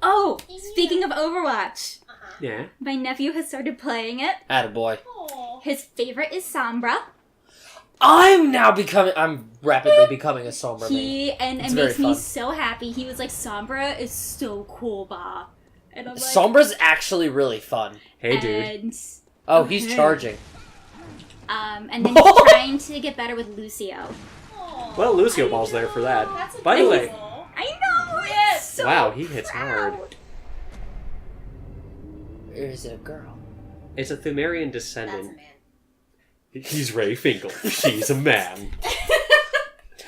Oh, speaking of Overwatch, Yeah. my nephew has started playing it. Attaboy. Aww. His favorite is Sombra. I'm rapidly becoming a Sombra main. It makes me so happy. He was like, Sombra is so cool, ba. And I'm like, Sombra's actually really fun. Hey, dude. and, Oh, he's charging. and then he's trying to get better with Lucio. Aww. Well, Lucio Ball's there for that. That's By the way, adorable. I know! It's so wow, he hits hard. proud. Or is it a girl? It's a Thumerian That's a descendant. man. He's Ray Finkel. She's a man.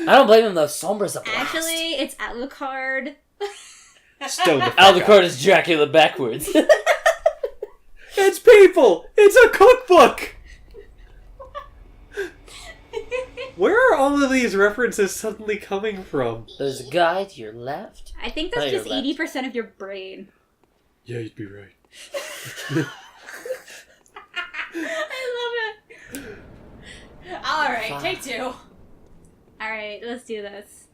I don't blame him though. Sombra's a blast. Actually, it's Alucard. Stone the fuck up. Alucard is Dracula backwards. It's people! It's a cookbook! Where are all of these references suddenly coming from? There's a guy to your left. I think that's Oh, just you're left. 80% of your brain. Yeah, you'd be right. I love it. Alright, take two. Alright, let's do this.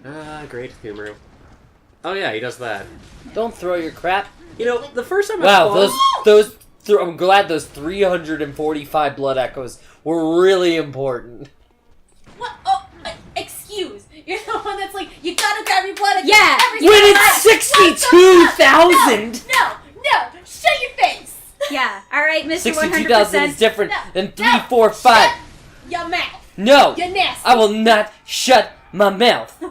Ah, great humor. Oh yeah, he does that. Don't throw your crap. You know, the first time Wow, I I'm glad those 345 blood echoes were really important. What? Oh, excuse. You're the one that's like, you gotta grab your blood again. Yeah, every When single it's time. 62,000! No, shut your face. Yeah, alright, Mr. 62,000 is 100%. different No, than no, 3, 4, 5. Shut your mouth. No! You're nasty. I will not shut my mouth.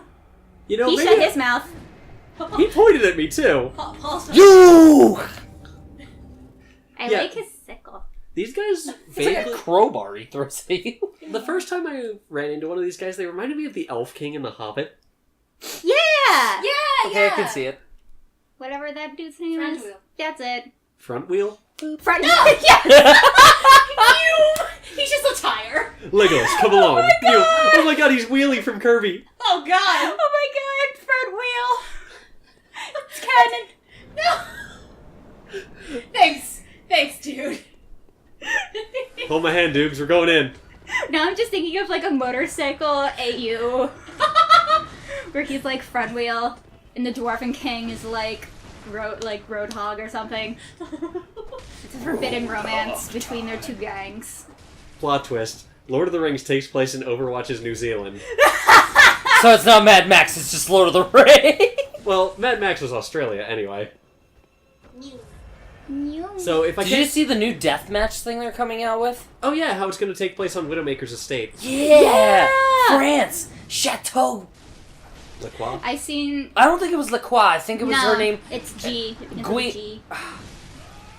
You know, He maybe shut his mouth. he pointed at me too. Paul's You! I Yeah. like his sickle. These guys It's like a vaguely... crowbar he throws at you. The first time I ran into one of these guys, they reminded me of the Elf King in The Hobbit. Yeah! Yeah, Okay, I can see it. Whatever that dude's name Front is. wheel. That's it. Front wheel? Front No! Yeah! He's just a tire. Legolas, come along. Oh my god, he's Wheelie from Kirby. Oh god. Oh my god, front wheel! It's canon! No. Thanks, dude. Hold my hand, Dukes, we're going in. Now I'm just thinking of like a motorcycle AU where he's like front wheel and the Dwarven King is like Roadhog or something. It's a forbidden romance between their two gangs. Plot twist. Lord of the Rings takes place in Overwatch's New Zealand. So it's not Mad Max, it's just Lord of the Rings. Well, Mad Max was Australia, anyway. New. So if I Did you can't... see the new deathmatch thing they're coming out with? Oh yeah, how it's going to take place on Widowmaker's estate. Yeah! France! Chateau! Lacroix? I seen. I don't think it was Lacroix, I think it was her name. It's G. It's Gui- G.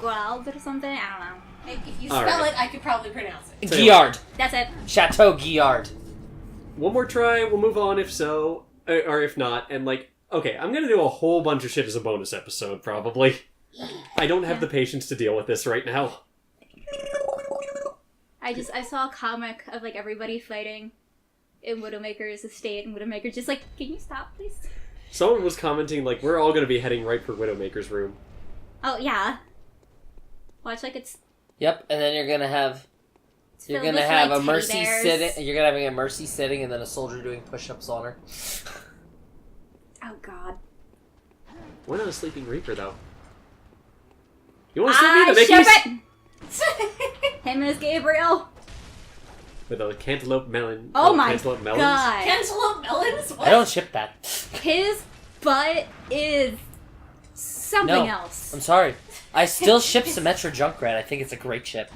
Guald or something? I don't know. If you All spell right. it, I could probably pronounce it. Guillard. That's it. Chateau Guillard. One more try, we'll move on if so, or if not, and like, okay, I'm gonna do a whole bunch of shit as a bonus episode, probably. I don't have the patience to deal with this right now. I saw a comic of like everybody fighting in Widowmaker's estate, and Widowmaker's just like, can you stop, please? Someone was commenting, like, we're all gonna be heading right for Widowmaker's room. Oh yeah. Watch like it's. Yep, and then you're gonna have You're gonna have a mercy sitting. You're gonna have a mercy sitting, and then a soldier doing push-ups on her. Oh god. Why not a Sleeping Reaper, though? You wanna slip me the ship Mickeys? it. Him as Gabriel. With a cantaloupe melon. Oh my cantaloupe melons? god. Cantaloupe melons? What? I don't ship that. His butt is something No. else. I'm sorry. I still ship Symmetra Junkrat. I think it's a great ship.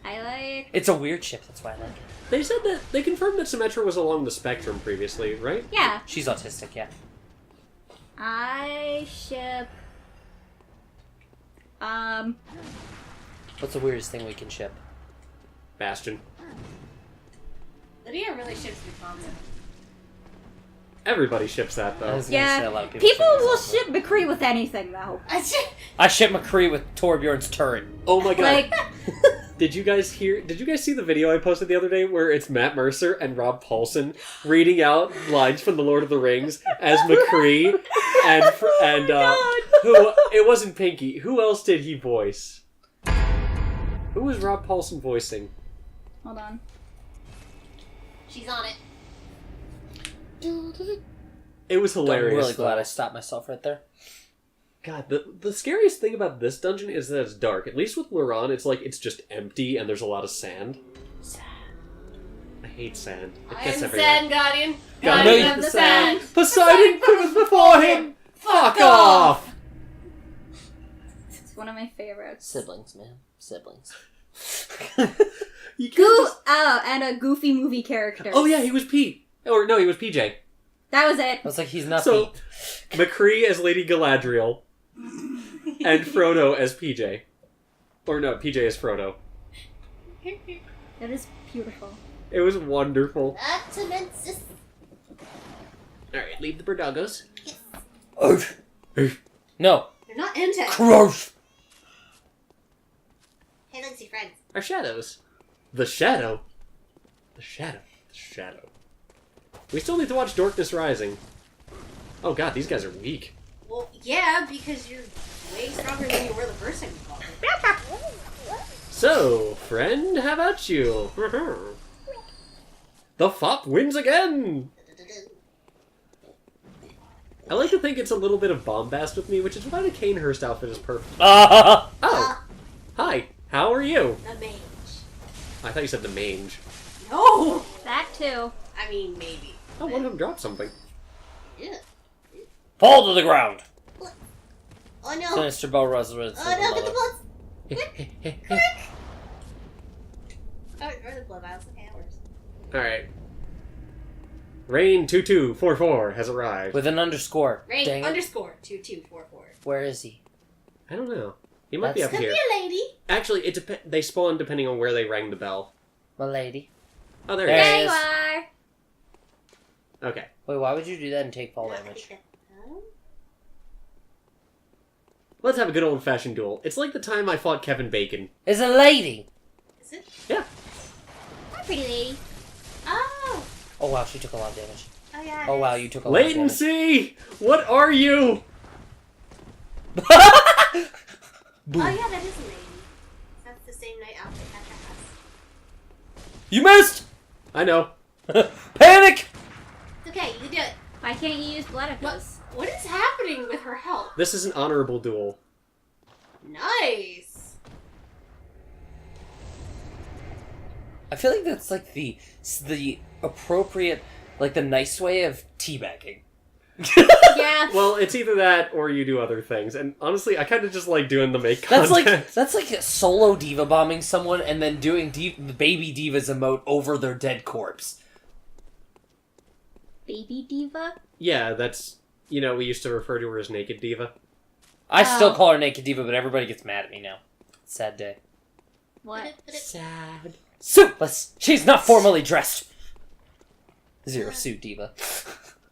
I like. It's a weird ship, that's why I like it. They said that, they confirmed that Symmetra was along the spectrum previously, right? Yeah. She's autistic, yeah. I ship. What's the weirdest thing we can ship? Bastion. Lydia really ships Wisconsin. Everybody ships that, I though. was gonna say a Yeah. lot of People ship will themselves. ship McCree with anything though. I ship McCree with Torbjorn's turret. Oh my god. Like, Did you guys see the video I posted the other day where it's Matt Mercer and Rob Paulson reading out lines from The Lord of the Rings as McCree and who it wasn't Pinky. Who else did he voice? Who was Rob Paulson voicing? hold on. She's on it. It was hilarious. I'm really glad though. I stopped myself right there. God, the scariest thing about this dungeon is that it's dark. At least with Luran, it's like it's just empty and there's a lot of sand. I hate sand. It I gets am the everywhere. Sand Guardian. Guardian Guardian of the Sand. Poseidon quivers before him! Fuck off! It's one of my favorites. Siblings, man. Siblings. You can't just... And a Goofy movie character. Oh yeah, he was Pete. Or no, he was PJ. That was it. I was like, he's not So, Pete. McCree as Lady Galadriel, and Frodo as PJ. Or no, PJ as Frodo. That is beautiful. It was wonderful. That's immense. Alright, leave the Berdagos. Oof. No. You're not into it. Gross. Hey, Lindsay, friends. Our shadows. The shadow. The shadow. The shadow. We still need to watch Darkness Rising. Oh god, these guys are weak. Well, yeah, because you're way stronger than you were the first time you fought me. So, friend, how about you? The fop wins again! I like to think it's a little bit of bombast with me, which is why the Canehurst outfit is perfect. Oh! Hi, how are you? The mage. I thought you said the mange. No! That too. I mean, maybe. Oh, one of them dropped something. Yeah. Fall to the ground. Oh no! Sinister Bow Resurrects. Oh no, get the blood! Oh, or the blood vials. Okay, that works. Alright. Rain 2244 has arrived. With an underscore. Rank Dang it. underscore 2244. Where is he? I don't know. He might be up Could here. be a lady. Actually, they spawn depending on where they rang the bell. My lady. Oh, there he There is. There he you is. are. Okay. Wait, why would you do that and take fall Not damage? like that. Huh? Let's have a good old-fashioned duel. It's like the time I fought Kevin Bacon. It's a lady! Is it? Yeah. Hi, pretty lady. Oh! Oh wow, she took a lot of damage. Oh yeah. Oh wow, you took a lot of damage. Latency! What are you? Boom. Oh yeah, that is a lady. That's the same night outfit that has. You missed! I know. Panic! It's okay, you can do it. Why can't you use blood echoes? What is happening with her health? This is an honorable duel. Nice. I feel like that's like the appropriate, like the nice way of teabagging. Yeah. Well, it's either that or you do other things. And honestly, I kind of just like doing the make That's content. like a solo diva bombing someone and then doing the baby divas emote over their dead corpse. Baby diva? Yeah, that's... You know, we used to refer to her as Naked Diva. I still Oh. call her naked diva, but everybody gets mad at me now. Sad day. What? Sad. Suitless. She's not formally dressed. Zero suit diva.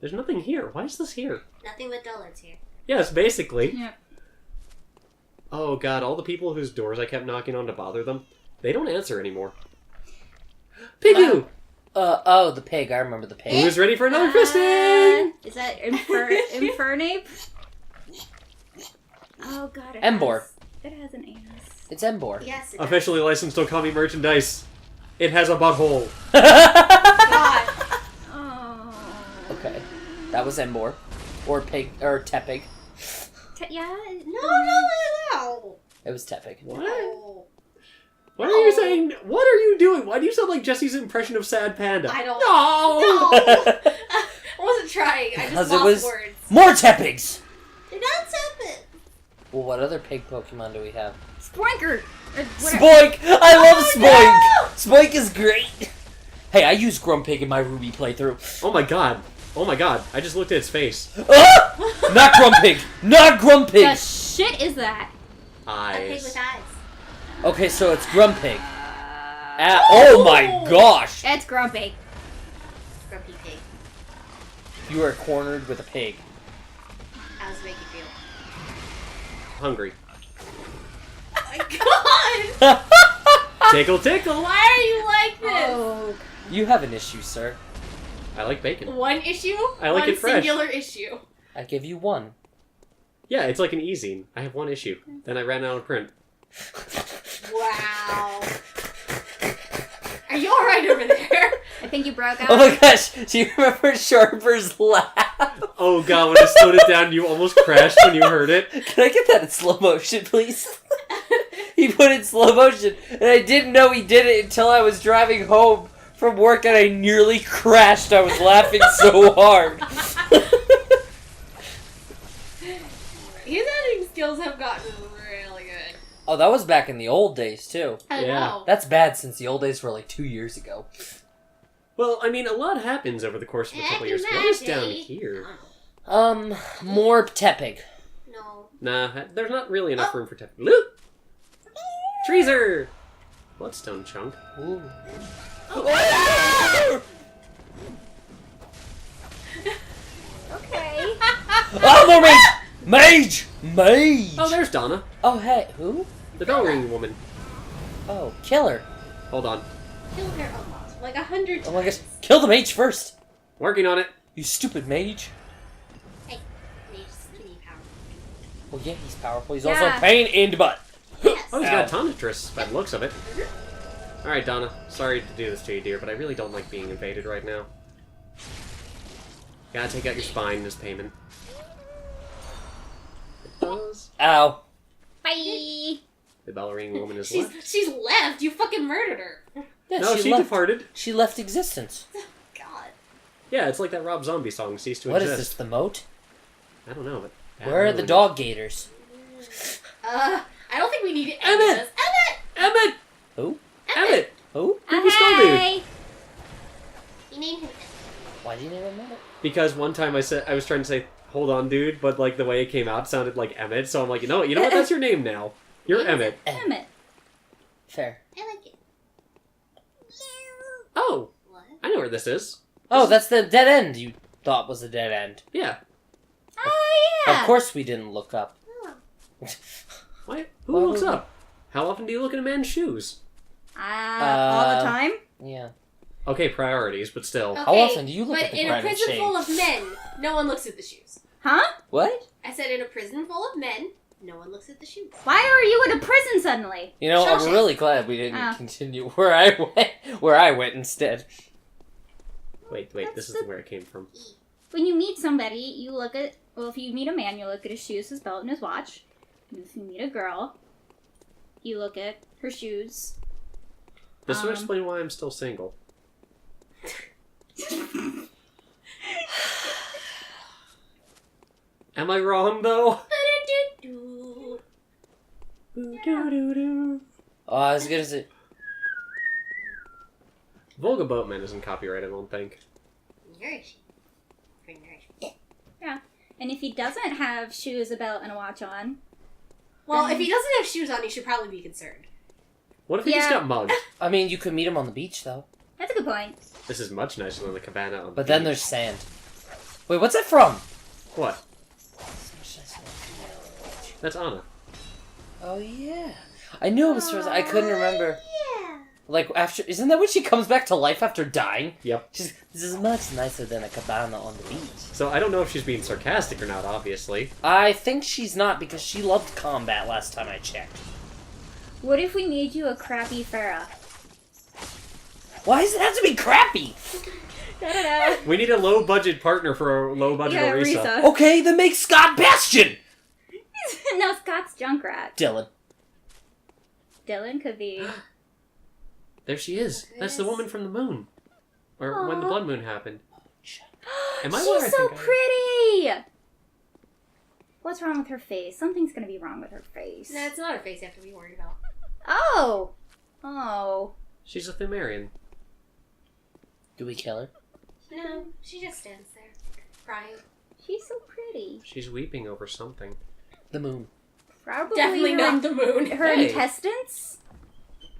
There's nothing here. Why is this here? Nothing but dullards here. Yes, basically. Yeah. Oh god, all the people whose doors I kept knocking on to bother them, they don't answer anymore. Pigu! Oh, the pig. I remember the pig. Who's ready for another fisting? Is that Infernape? Oh god, Embor. It has an anus. It's Embor. Yes, it Officially licensed Okami merchandise. It has a butthole. does. God. Oh. Okay. That was Embor. Or pig. Or Tepig. Yeah. No. It was Tepig. What? No. What are you saying? What are you doing? Why do you sound like Jesse's impression of Sad Panda? I don't. No! No. I wasn't trying. I Because just it lost was words. more Tepigs! They're not separate. Well, what other pig Pokemon do we have? Spoinker. Spoink! I love Oh, Spoink! Spoink is great! Hey, I use Grumpig in my Ruby playthrough. Oh my god. Oh my god. I just looked at its face. Ah! Not Grumpig! Not The Grumpig! shit is that? A pig Eyes. with eyes. Okay, so it's Grumpig. Oh my gosh! It's Grumpy. Grumpy pig. You are cornered with a pig. How does it make you feel? Hungry. Oh my god! Tickle tickle! Why are you like this? Oh. You have an issue, sir. I like bacon. One issue? I like One it fresh. singular issue. I give you one. Yeah, it's like an e-zine. I have one issue. Then I ran out of print. Wow. Are you alright over there? I think you broke out. Oh my gosh, do you remember Sharper's laugh? Oh god, when I slowed it down, you almost crashed when you heard it. Can I get that in slow motion, please? He put it in slow motion, and I didn't know he did it until I was driving home from work, and I nearly crashed. I was laughing so hard. His editing skills have gotten really good. Oh, that was back in the old days, too. I Yeah. know. That's bad since the old days were like 2 years ago. Well, I mean, a lot happens over the course of a couple years. What is down here? More tepig. No. Nah, there's not really enough room for Loot! Treaser! Bloodstone chunk. Ooh. Okay. Oh, more mage! Mage! Mage! Oh, there's Donna. Oh, hey, who? The bell ringing woman. Oh, killer. Hold on. Killed her a lot. Like 100 times. Oh my gosh, kill the mage first! Working on it. You stupid mage. Hey, Mage's skinny power. Well, yeah, he's powerful. He's Yeah. also a pain in the butt. Yes. Oh, he's Ow. got a Tonitrus by the looks of it. Alright, Donna. Sorry to do this to you, dear, but I really don't like being invaded right now. Gotta take out your spine as payment. Ow. Bye. The bell ringing woman is left. She's left. You fucking murdered her. Yeah, No, she left. departed. She left existence. God. Yeah, it's like that Rob Zombie song, Cease to What is Exist. this, the moat? I don't know, but... Where are the dog gators? I don't think we need to end Emmett! this. Emmett! Emmett! Who? Emmett! Who? Who scolded you? Hey. You named him Emmett. Why do you name him Emmett? Because one time I was trying to say, hold on, dude, but like the way it came out sounded like Emmett, so I'm like, you know what, that's your name now. You're Emmett. Emmett. Fair. I like it. Oh, What? I know where this is. Oh, that's the dead end you thought was a dead end. Yeah. Oh yeah. Of course we didn't look up. Oh. Why? Who Why looks would we- up? How often do you look at a man's shoes? All the time. Yeah. Okay, priorities, but still. Okay, How often do you look but at the in a private prison shape? full of men, no one looks at the shoes. Huh? What? I said in a prison full of men, no one looks at the shoes. Why are you in a prison suddenly? You know, I'm Shawshank. really glad we didn't Oh. continue where I went instead. Wait, That's this is the- where it came from. When you meet somebody, you look at. Well, if you meet a man, you look at his shoes, his belt, and his watch. And if you meet a girl, you look at her shoes. This would explain why I'm still single. Am I wrong, though? Oh, I was gonna say. Volga Boatman isn't copyrighted, I don't think. Nourishing. For nourishment. And if he doesn't have shoes, a belt, and a watch on, Well, if he doesn't have shoes on, he should probably be concerned. What if he just Yeah. got mugged? I mean, you could meet him on the beach though. that's a good point. This is much nicer than the cabana on the But then beach. there's sand. Wait, what's that from? What? That's Anna. Oh yeah. I knew it was from. I couldn't remember. Yeah. Like after, isn't that when she comes back to life after dying? Yep. This is much nicer than a cabana on the beach. So I don't know if she's being sarcastic or not, obviously. I think she's not because she loved combat last time I checked. What if we made you a crappy Farah? Why does it have to be crappy? I don't know. We need a low-budget partner for a low-budget Yeah, Orisa. Orisa. Okay, then make Scott Bastion. No, Scott's Junkrat. Dylan. Dylan could be. There she is. That's the woman from the moon. Or when the blood moon happened. Am I where I She's so think pretty! What's wrong with her face? Something's gonna be wrong with her face. No, it's not her face you have to be worried about. Oh! Oh. She's a Thumerian. Do we kill her? No, she just stands there, crying. She's so pretty. She's weeping over something. The moon. Probably Definitely her, not the moon. her Hey. intestines?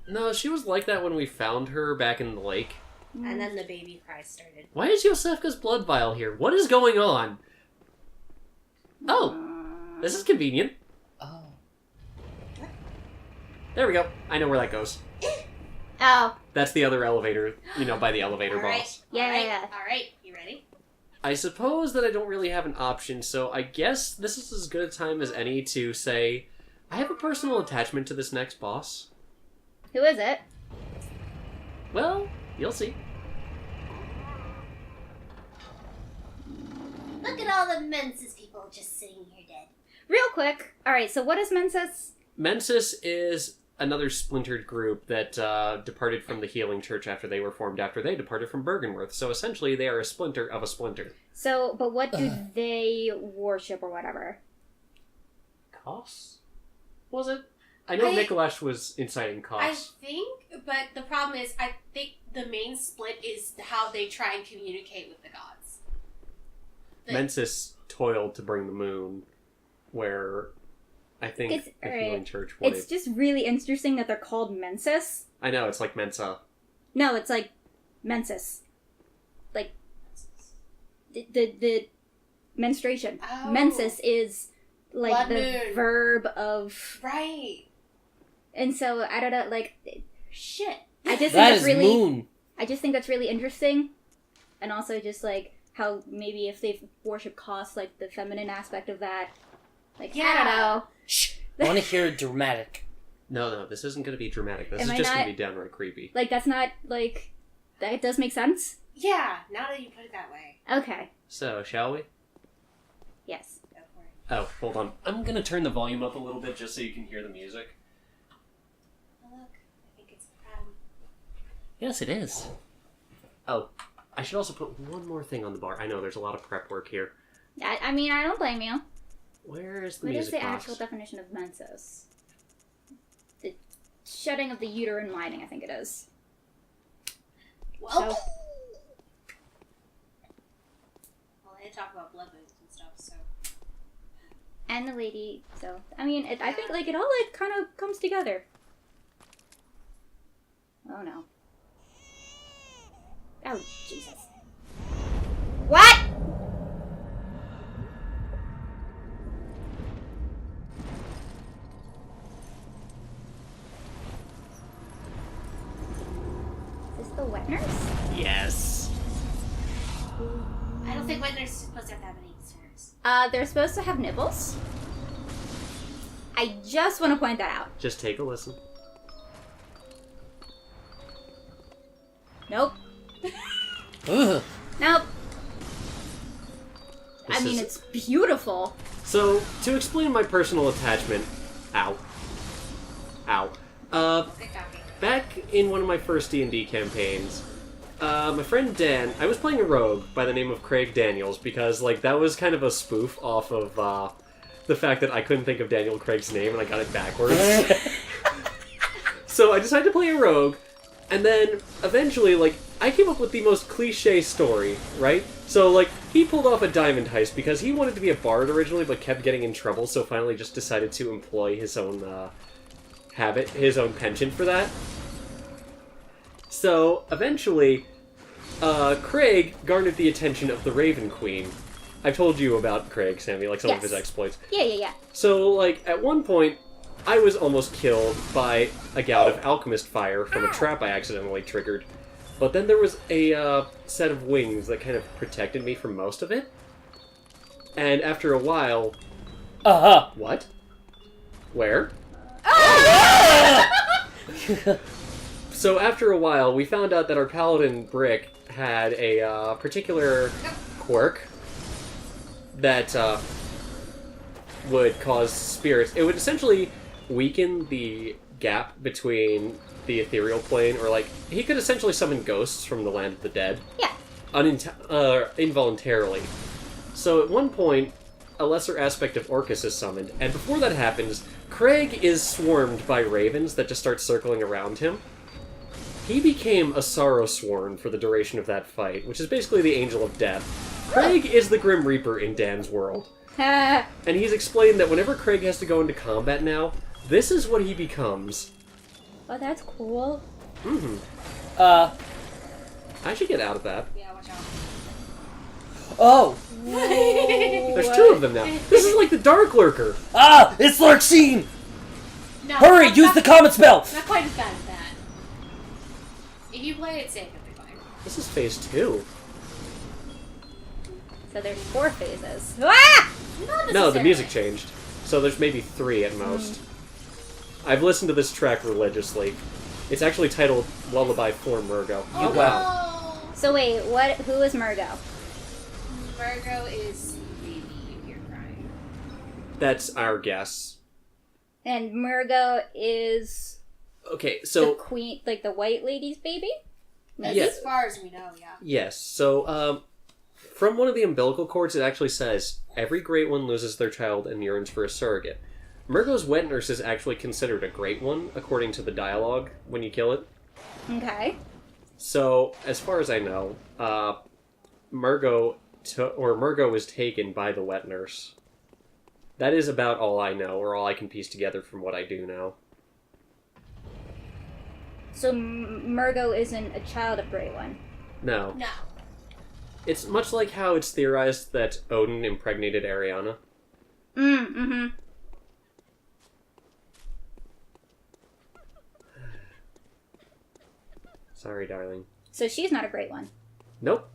No, she was like that when we found her back in the lake. And then the baby cries started. Why is Yosefka's blood vial here? What is going on? Oh, this is convenient. Oh. There we go. I know where that goes. Oh. That's the other elevator, by the elevator Alright, boss. Yeah, alright, yeah. Alright, you ready? I suppose that I don't really have an option, so I guess this is as good a time as any to say, I have a personal attachment to this next boss. Who is it? Well, you'll see. Look at all the Menses people just sitting here dead. Real quick. Alright, so what is Mensis? Mensis is another splintered group that departed from the Healing Church after they were formed after they departed from Bergenworth. So essentially, they are a splinter of a splinter. So, but what do they worship or whatever? Kos? Was it? I know Mikolash was inciting Kos. I think, but the problem is, I think the main split is how they try and communicate with the gods. Mensis toiled to bring the moon, where I think the Healing Church wanted... It's just really interesting that they're called Mensis. I know, it's like Mensa. No, it's like Mensis. Like, the menstruation. Oh. Mensis is like Blood the moon. verb of... Right. And so, I don't know, like, shit. I just think That that's is really... moon. I just think that's really interesting. And also just, like, how maybe if they worship Kos, like, the feminine aspect of that. Like, I don't know. Shh. I want to hear it dramatic. No, this isn't going to be dramatic. This Am is I just going not- to be downright creepy. Like, that's not, like... That does make sense? Yeah, now that you put it that way. Okay. So, shall we? Yes. Go for it. Oh, hold on. I'm going to turn the volume up a little bit just so you can hear the music. Oh, look. I think it's a problem. Yes, it is. Oh, I should also put one more thing on the bar. I know, there's a lot of prep work here. I mean, I don't blame you. Where is the What is music the box? actual definition of menses? The shutting of the uterine lining, I think it is. Well, So- well, they talk about blood moons and stuff, so. And the lady, so... I mean, I think, like, it all, like, kind of comes together. Oh, no. Oh, Jesus. What?! Is this the wet nurse? Yes. I don't think wet nurses are supposed to have that many swords. They're supposed to have nipples. I just want to point that out. Just take a listen. Nope. Ugh. Nope. This I mean, is- it's beautiful. So, to explain my personal attachment... Ow. Ow. Good copy. Back in one of my first D&D campaigns, my friend Dan, I was playing a rogue by the name of Craig Daniels, because, like, that was kind of a spoof off of, the fact that I couldn't think of Daniel Craig's name and I got it backwards. So I decided to play a rogue, and then, eventually, like, I came up with the most cliche story, right? So, like, he pulled off a diamond heist because he wanted to be a bard originally, but kept getting in trouble, so finally just decided to employ his own, habit, his own penchant for that. So, eventually, Craig garnered the attention of the Raven Queen. I've told you about Craig, Sammy, like some of Yes. his exploits. Yeah. So, like, at one point, I was almost killed by a gout of alchemist fire from a trap I accidentally triggered. But then there was a set of wings that kind of protected me from most of it. And after a while... Uh-huh. What? Where? So after a while, we found out that our paladin Brick had a particular quirk that would cause spirits. It would essentially weaken the gap between the ethereal plane, or like he could essentially summon ghosts from the land of the dead. Yeah. Involuntarily. So at one point, a lesser aspect of Orcus is summoned, and before that happens, Craig is swarmed by ravens that just start circling around him. He became a sorrow sworn for the duration of that fight, which is basically the angel of death. Craig is the Grim Reaper in Dan's world. Ha. And he's explained that whenever Craig has to go into combat now, this is what he becomes. Oh, that's cool. Mm-hmm. I should get out of that. Yeah, watch out. Oh! There's two of them now. This is like the Dark Lurker. Ah! It's Lurkseen! No, Hurry! not- Use not- the comet spell! Not quite as bad as that. If you play it safe, it'll be fine. This is phase 2. So there's 4 phases. Ah! Not No, the necessarily. music changed. So there's maybe 3 at most. I've listened to this track religiously. It's actually titled Lullaby for Mergo. Oh, Wow. So wait, who is Mergo? no. Mergo is That's our guess. And Mergo is Okay, the so queen, like the white lady's baby? Maybe? Yeah. As far as we know, yeah. yes, so from one of the umbilical cords, it actually says every great one loses their child and yearns for a surrogate. Mergo's wet nurse is actually considered a great one, according to the dialogue when you kill it. Okay. So, as far as I know, Mergo was taken by the wet nurse. That is about all I know, or all I can piece together from what I do know. So Mergo isn't a child of Grey One. No. No. It's much like how it's theorized that Odin impregnated Ariana. Mm-hmm. Sorry, darling. So she's not a Great One. Nope.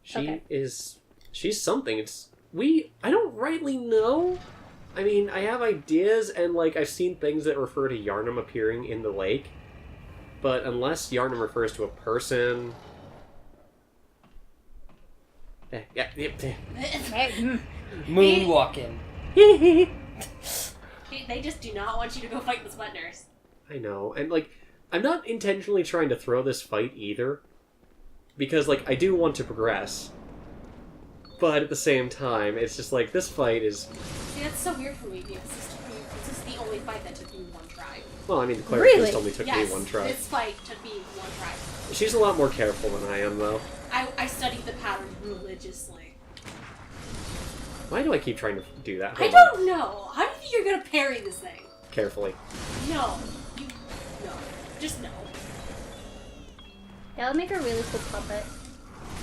She Okay. is... She's something. I don't rightly know. I mean, I have ideas, and, like, I've seen things that refer to Yharnam appearing in the lake. But unless Yharnam refers to a person... Moonwalking. They just do not want you to go fight this wet nurse. I know, and, like, I'm not intentionally trying to throw this fight either. Because, like, I do want to progress. But at the same time, it's just like, this fight is... See, that's so weird for me because this is the only fight that took me one try. Well, I mean, the cleric Really? only took me Yes, one try. this fight took me one try. She's a lot more careful than I am, though. I studied the pattern religiously. Why do I keep trying to do that? I Hold on. don't know. How do you think you're gonna parry this thing? Carefully. No. No. Just no. That would make a really cool puppet.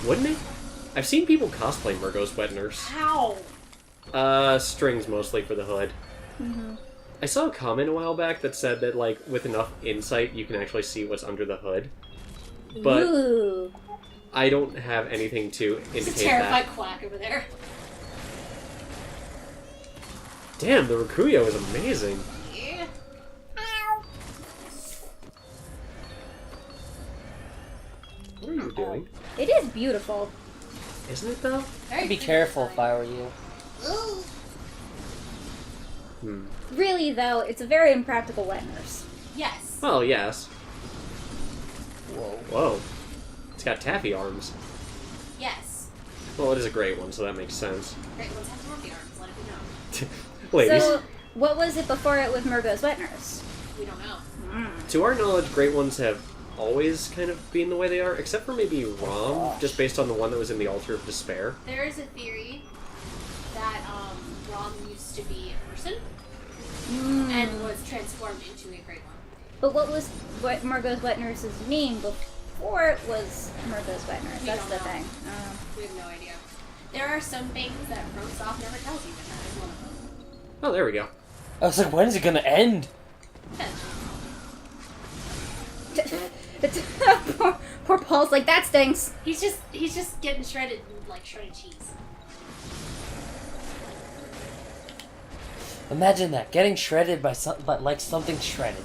Wouldn't it? I've seen people cosplay Mergo's wet nurse. How? Strings mostly for the hood. Mm-hmm. I saw a comment a while back that said that, like, with enough insight, you can actually see what's under the hood. But Ooh. I don't have anything to It's a indicate terrified that. quack over there. Damn, the Rikuyo is amazing. Yeah. What are you doing? It is beautiful. Isn't it, though? Very I'd be careful if I were you. Ooh. Hmm. Really, though, it's a very impractical wet nurse. Yes. Well, yes. Whoa. Whoa. It's got taffy arms. Yes. Well, it is a great one, so that makes sense. Great ones have Morphe arms, let it be known. Ladies, So, what was it before it with Mergo's wet nurse? We don't know. to our knowledge, great ones have always kind of been the way they are, except for maybe Rom, just based on the one that was in the Altar of Despair. There is a theory that Rom used to be a person and was transformed into a great one. But what was Mergo's wet nurse's name before it was Mergo's wet nurse? We That's don't the know. thing. We have no idea. There are some things that FromSoft never tells you, and that is one of them. Oh, there we go. I was like, when is it gonna end? poor Paul's like, that stinks. He's just getting shredded like shredded cheese. Imagine that, getting shredded by like something shredded.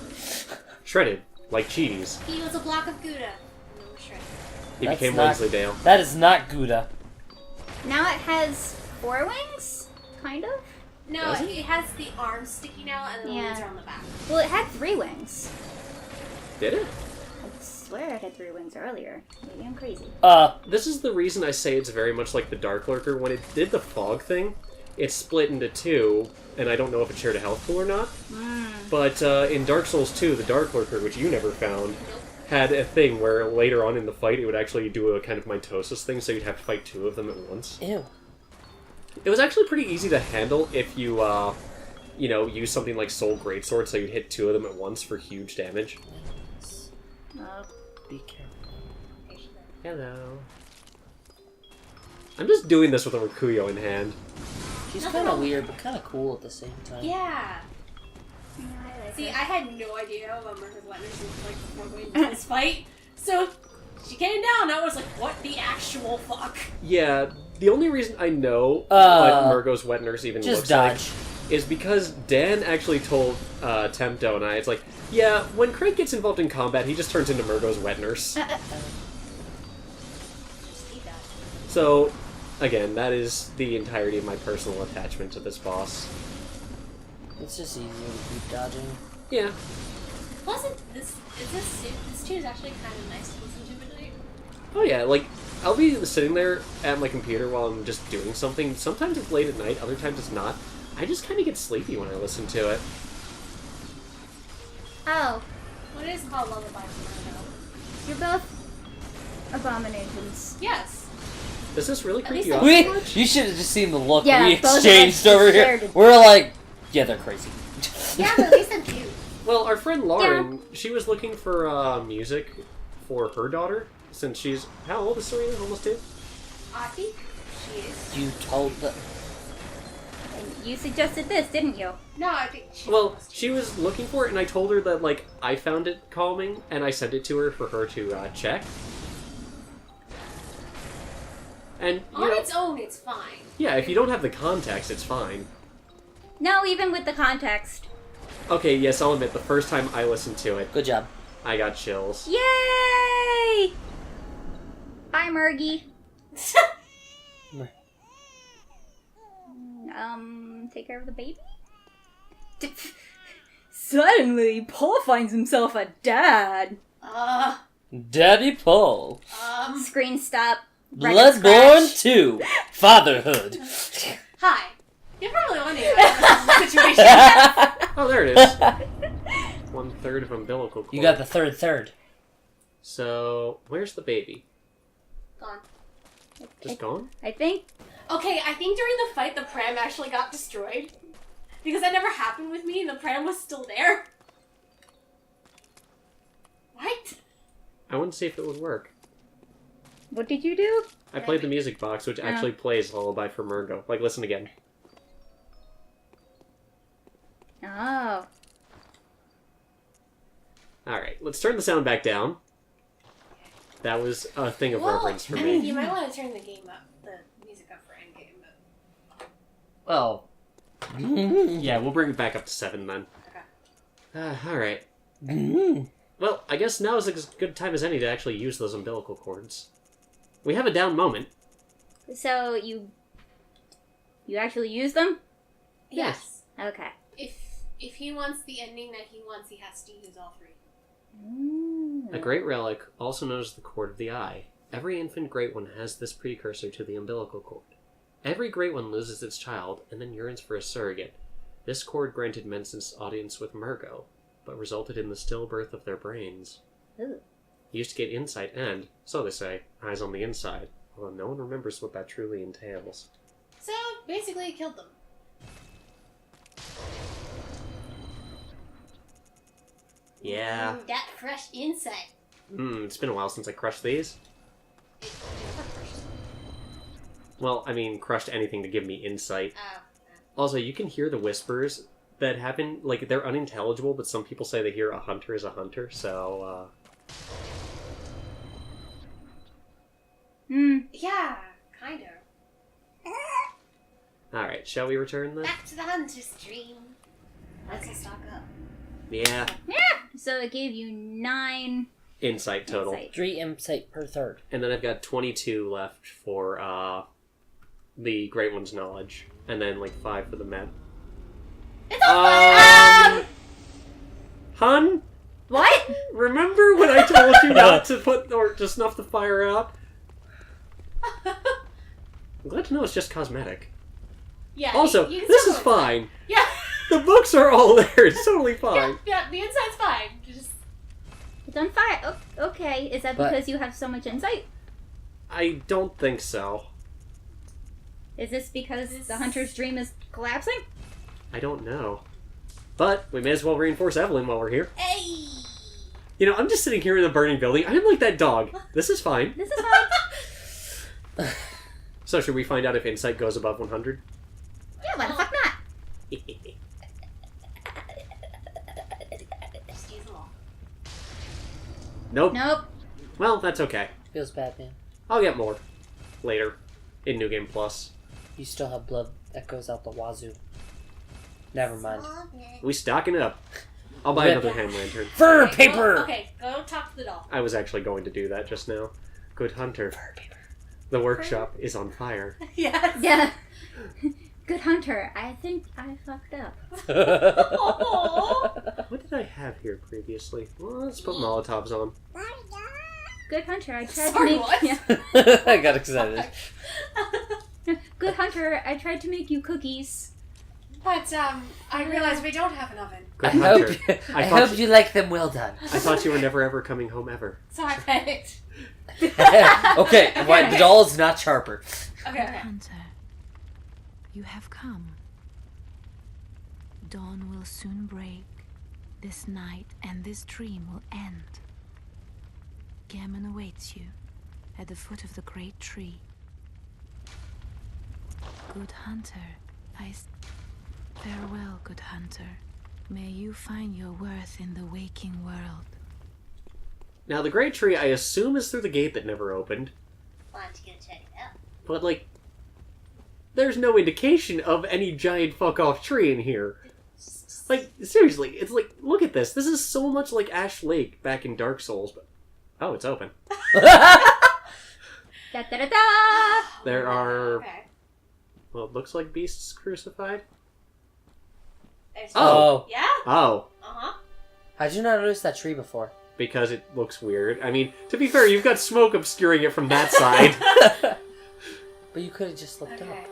Shredded, like cheese. He was a block of Gouda. No shredded. He That's became not- Wensleydale. That is not Gouda. Now it has 4 wings? Kind of? No, Does it has the arms sticking out and the Yeah. wings are on the back. Well, it had 3 wings. Did it? I swear it had 3 wings earlier. Maybe I'm crazy. This is the reason I say it's very much like the Dark Lurker. When it did the fog thing, it split into 2, and I don't know if it shared a health pool or not. But in Dark Souls 2, the Dark Lurker, which you never found, had a thing where later on in the fight it would actually do a kind of mitosis thing, so you'd have to fight 2 of them at once. Ew. It was actually pretty easy to handle if you, use something like Soul Greatsword, so you'd hit 2 of them at once for huge damage. Be careful. Hello. I'm just doing this with a Rikuyo in hand. She's kind of weird, but kind of cool at the same time. Yeah. See, I had no idea what Mergo's wetness was like before going into this fight. So she came down and I was like, what the actual fuck? Yeah, the only reason I know what Mergo's wet nurse even Just looks dodge. like is because Dan actually told Tempto and I, it's like, yeah, when Craig gets involved in combat, he just turns into Mergo's wet nurse. Just eat that. So, again, that is the entirety of my personal attachment to this boss. It's just easier to keep dodging. Yeah. Plus, this tune is actually kind of nice to listen to at night. Oh yeah, like, I'll be sitting there at my computer while I'm just doing something. Sometimes it's late at night, other times it's not. I just kind of get sleepy when I listen to it. Oh, What is called Lullaby from you're both abominations. Yes. Does this really At creep least you I- out? You should have just seen the look Yeah, we both of us exchanged over here. stared. We're like, yeah, they're crazy. Yeah, but at least I'm cute. Well, our friend Lauren, she was looking for music for her daughter, since she's... How old is Serena? Almost 2? I think she is. You told them. And you suggested this, didn't you? No, I think she Well, she was looking for it, and I told her that, like, I found it calming, and I sent it to her for her to check. And, you On know, its own, it's fine. yeah, if you don't have the context, it's fine. No, even with the context. Okay, yes, I'll admit, the first time I listened to it, Good job. I got chills. Yay! Bye, Mergy. Take care of the baby? Suddenly, Paul finds himself a dad. Daddy Paul. Screen stop. Record Bloodborne scratch. 2. Fatherhood. Hi. You're probably wondering about this situation. Oh, there it is. 1/3 of umbilical cord. You got the third. So, where's the baby? Gone. Just gone? I think. Okay, I think during the fight, the pram actually got destroyed. Because that never happened with me, and the pram was still there. What? I want to see if it would work. What did you do? I played the music box, which actually plays Lullaby for Mergo. Like, listen again. Oh. Alright, let's turn the sound back down. That was a thing of reverence for I me. mean, you might want to turn the game up, the music up for endgame, but... Well. Yeah, we'll bring it back up to 7 then. Okay. Alright. Well, I guess now is as good time as any to actually use those umbilical cords. We have a down moment. So you actually use them? Yes. Okay. If he wants the ending that he wants, he has to use all 3. A great relic, also known as the cord of the eye. Every infant great one has this precursor to the umbilical cord. Every great one loses its child and then yearns for a surrogate. This cord granted Menson's audience with Mergo, but resulted in the stillbirth of their brains. Ooh. He used to get insight and, so they say, eyes on the inside, although no one remembers what that truly entails. So, basically, he killed them. Yeah. That fresh insight. It's been a while since I crushed these. It never crushed them. Well, I mean, crushed anything to give me insight. Oh. Also, you can hear the whispers that happen, like, they're unintelligible, but some people say they hear a hunter is a hunter, so, Yeah, kind of. Alright, shall we return then? Back to the hunter's dream. Let's stock up. Yeah. Yeah. So it gave you 9 Insight total. insight. 3 insight per third. And then I've got 22 left for, the Great One's knowledge. And then, like, 5 for the map. It's all fine! Hun? What? Remember when I told you not to put, or to snuff the fire out? I'm glad to know it's just cosmetic. Yeah. Also, you can this still is go inside. fine. Yeah. The books are all there. It's totally fine. Yeah, the inside's fine. Just It's on fire. Oh, okay. Is that But- because you have so much insight? I don't think so. Is this because the hunter's dream is collapsing? I don't know. But we may as well reinforce Evelyn while we're here. hey. You know, I'm just sitting here in a burning building. I'm like that dog. This is fine. This is fine. So should we find out if insight goes above 100? Yeah, why the fuck not? Just use them all. Nope. Nope. Well, that's okay. Feels bad, man. I'll get more. Later. In New Game Plus. You still have blood that goes out the wazoo. Never mind. We stocking up. I'll buy Rip. another hand lantern. Fur Okay, paper! Go, okay, go talk to the doll. I was actually going to do that just now. Good hunter. Fur paper. The workshop is on fire. Yes. Yeah. Good hunter, I think I fucked up. Aww. What did I have here previously? Well, let's put Molotovs on. Good hunter, I tried Sorry, to make what? yeah. I got excited. Good hunter, I tried to make you cookies. But I realize we don't have an oven. Good I hunter. hope, I I thought hope you like them well done. I thought you were never ever coming home ever. So I panicked. Okay, what, the doll is not sharper. Okay, okay. Hunter, you have come. Dawn will soon break. This night and this dream will end. Gammon awaits you at the foot of the great tree. Good hunter, farewell, good hunter. May you find your worth in the waking world. Now, the Great Tree, I assume, is through the gate that never opened. Why don't you go check it out? But, like, there's no indication of any giant fuck-off tree in here. Like, seriously, it's like, look at this. This is so much like Ash Lake back in Dark Souls, but... Oh, it's open. Da da da da! There are... Okay. Well, it looks like beasts crucified. There's Oh. Yeah? Oh, Uh-huh. How'd you not notice that tree before? because it looks weird. I mean, to be fair, you've got smoke obscuring it from that side. But you could have just looked Okay. up.